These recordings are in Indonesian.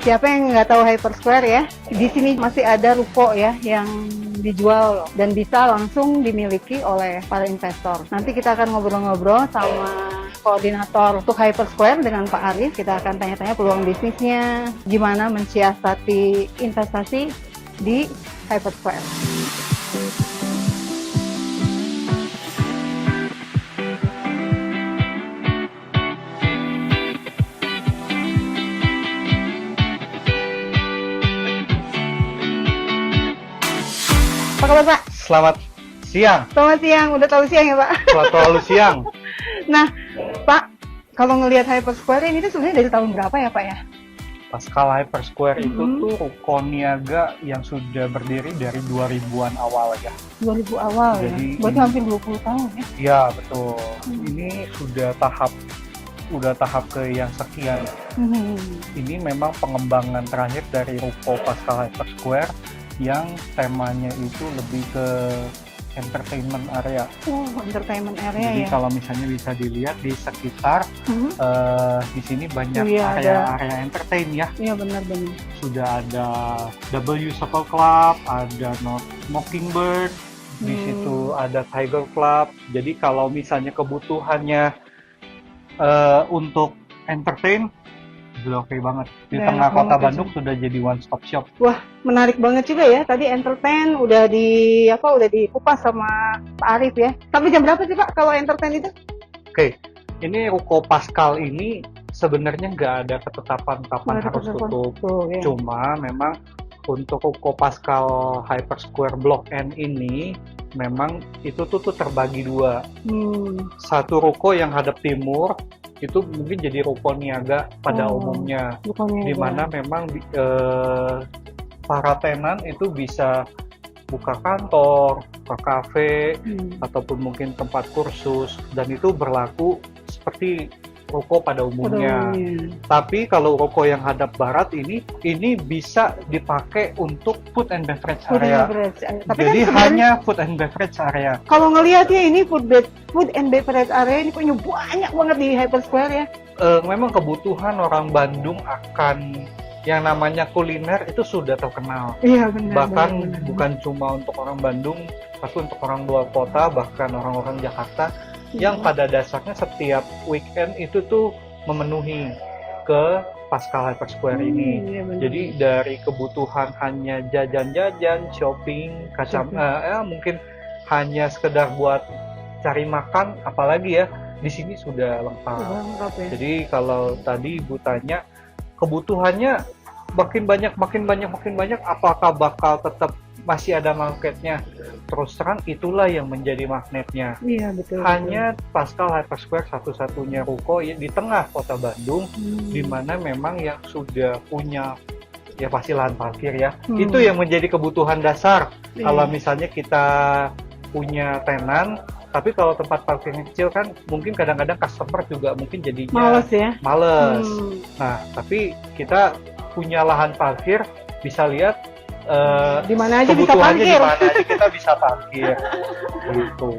Siapa yang nggak tahu Hyper Square ya? Di sini masih ada ruko ya yang dijual loh, dan bisa langsung dimiliki oleh para investor. Nanti kita akan ngobrol-ngobrol sama koordinator untuk Hyper Square dengan Pak Arif. Kita akan tanya-tanya peluang bisnisnya, gimana mensiasati investasi di Hyper Square. Apa kabar Pak? Selamat siang. Selamat siang, udah tahu siang ya Pak? Selalu siang. Nah Pak, kalau ngelihat Hyper Square ini tuh sebenarnya dari tahun berapa ya Pak ya? Pascal Hyper Square itu tuh ruko niaga yang sudah berdiri dari 2000-an awal ya. 2000 awal. Jadi ya? Berarti hampir 20 tahun ya? Iya, betul. Ini sudah tahap ke yang sekian. Ini memang pengembangan terakhir dari ruko Pascal Hyper Square yang temanya itu lebih ke entertainment area. Oh, entertainment area. Jadi ya? kalau misalnya bisa dilihat di sekitar di sini banyak Iya, area entertain ya. Iya benar-benar. Sudah ada W Supple Club, ada North Mockingbird, di situ ada Tiger Club. Jadi kalau misalnya kebutuhannya untuk entertain, udah oke banget. Di Ya, tengah enak kota banget Bandung sudah jadi one stop shop. Wah, menarik banget juga ya. Tadi entertain udah dikupas sama Pak Arif ya. Sampai jam berapa sih Pak kalau entertain itu? Oke, ini ruko Pascal ini sebenarnya nggak ada ketetapan kapan Nggak ada harus ketetapan. tutup. Tuh, ya. Cuma memang untuk ruko Pascal Hyper Square Blok N ini memang itu tuh terbagi dua. Satu ruko yang hadap timur itu mungkin jadi ruko niaga pada umumnya, Bukannya di mana memang para tenan itu bisa buka kantor, buka kafe, ataupun mungkin tempat kursus, dan itu berlaku seperti ruko pada umumnya. Tapi kalau ruko yang hadap barat ini bisa dipakai untuk food and beverage area. Tapi Jadi kan hanya food and beverage area. kalau ngelihatnya ini food and beverage area ini punya banyak banget di Hyper Square ya. Memang kebutuhan orang Bandung akan yang namanya kuliner itu sudah terkenal. Iya benar. Bahkan benar. bukan cuma untuk orang Bandung, tapi untuk orang luar kota, bahkan orang-orang Jakarta yang pada dasarnya setiap weekend itu tuh memenuhi ke Pascal Hyper Square ini. Iya, benar. Jadi dari kebutuhan hanya jajan-jajan, shopping, mungkin hanya sekedar buat cari makan, apalagi ya di sini sudah lengkap. Lengkap ya. Jadi kalau tadi Ibu tanya kebutuhannya makin banyak, apakah bakal tetap masih ada marketnya? Terus terang itulah yang menjadi magnetnya. Iya betul. Hanya Pascal Hyper Square satu-satunya ruko di tengah kota Bandung, di mana memang yang sudah punya ya pasti lahan parkir ya. Itu yang menjadi kebutuhan dasar. Kalau misalnya kita punya tenan, tapi kalau tempat parkirnya kecil kan mungkin kadang-kadang customer juga mungkin jadinya males. Nah, tapi kita punya lahan parkir, bisa lihat di mana aja bisa kebutuhannya parkir. di mana aja kita bisa parkir. Gitu.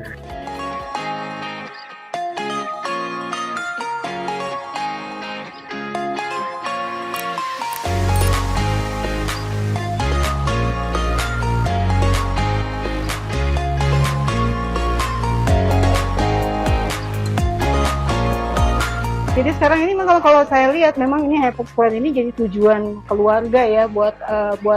Jadi sekarang ini memang kalau saya lihat memang ini Hyper Square ini jadi tujuan keluarga ya buat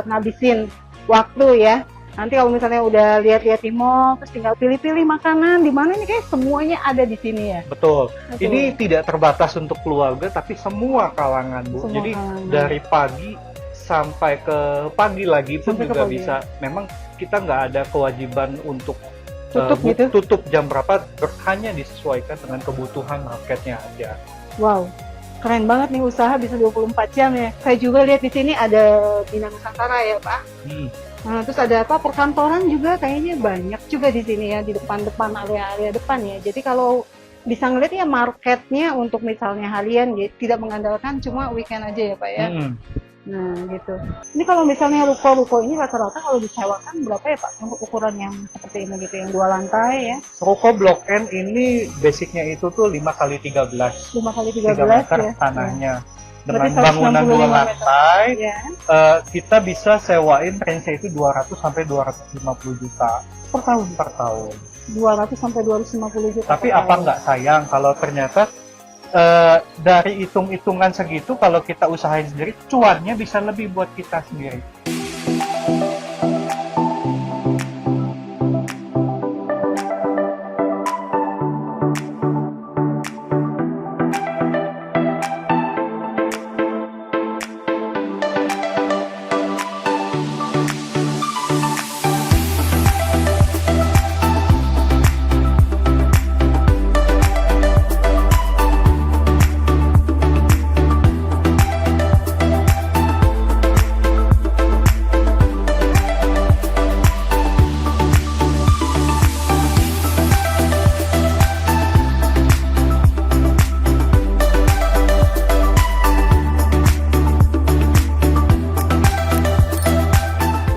ngabisin waktu ya. Nanti kalau misalnya udah lihat-lihat di mall, terus tinggal pilih-pilih makanan di mana ini kayak semuanya ada di sini ya. Betul. Ini tidak terbatas untuk keluarga, tapi semua kalangan, Bu. Jadi dari pagi sampai ke pagi lagi pun juga bisa. Memang kita nggak ada kewajiban untuk tutup jam berapa, hanya disesuaikan dengan kebutuhan marketnya aja. Wow, keren banget nih usaha bisa 24 jam ya. Saya juga lihat di sini ada Bina Nusantara ya Pak. Nah, terus ada perkantoran juga kayaknya banyak juga di sini ya, di depan-depan area-area depan ya. Jadi kalau bisa ngeliat ya marketnya untuk misalnya harian ya, tidak mengandalkan cuma weekend aja ya Pak ya. Nah gitu. Ini kalau misalnya ruko-ruko ini rata-rata kalau disewakan berapa ya Pak untuk ukuran yang seperti ini gitu, yang 2 lantai ya? Ruko Blok N ini basicnya itu tuh 5x13. 5x13 meter ya? tanahnya. dengan Berarti bangunan 2 165 meter. lantai, Ya, kita bisa sewain range itu 200 sampai 250 juta per tahun. per tahun. 200 sampai 250 juta. Tapi per apa tahun. nggak sayang kalau ternyata dari hitung-hitungan segitu kalau kita usahain sendiri, cuannya bisa lebih buat kita sendiri.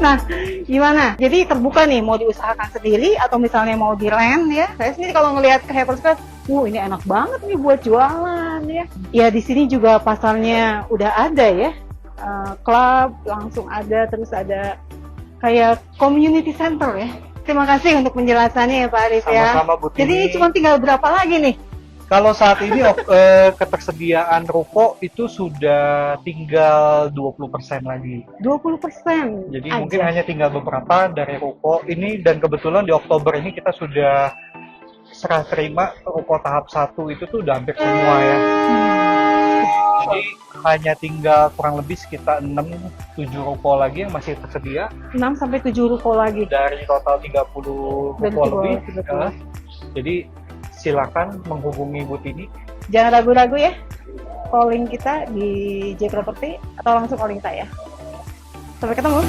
Nah, gimana? Jadi terbuka nih, mau diusahakan sendiri atau misalnya mau di rent ya. Saya sendiri kalau ngelihat ke Hyperspace, ini enak banget nih buat jualan ya. Ya di sini juga pasarnya udah ada ya. Klub langsung ada, terus ada kayak community center ya. Terima kasih untuk penjelasannya ya Pak Arif ya. Sama-sama Bu Tini. Jadi cuma tinggal berapa lagi nih? Kalau saat ini ketersediaan ruko itu sudah tinggal 20% lagi. 20%. Jadi aja. mungkin hanya tinggal beberapa dari ruko ini, dan kebetulan di Oktober ini kita sudah serah terima ruko tahap 1 itu tuh udah hampir semua ya. Jadi hanya tinggal kurang lebih sekitar 6-7 ruko lagi yang masih tersedia 6 sampai 7 ruko lagi. dari total 30 Dan ruko lebih. 30. Jadi silakan menghubungi Bu Tini. Jangan ragu-ragu ya, calling kita di J Property atau langsung calling saya. Sampai ketemu.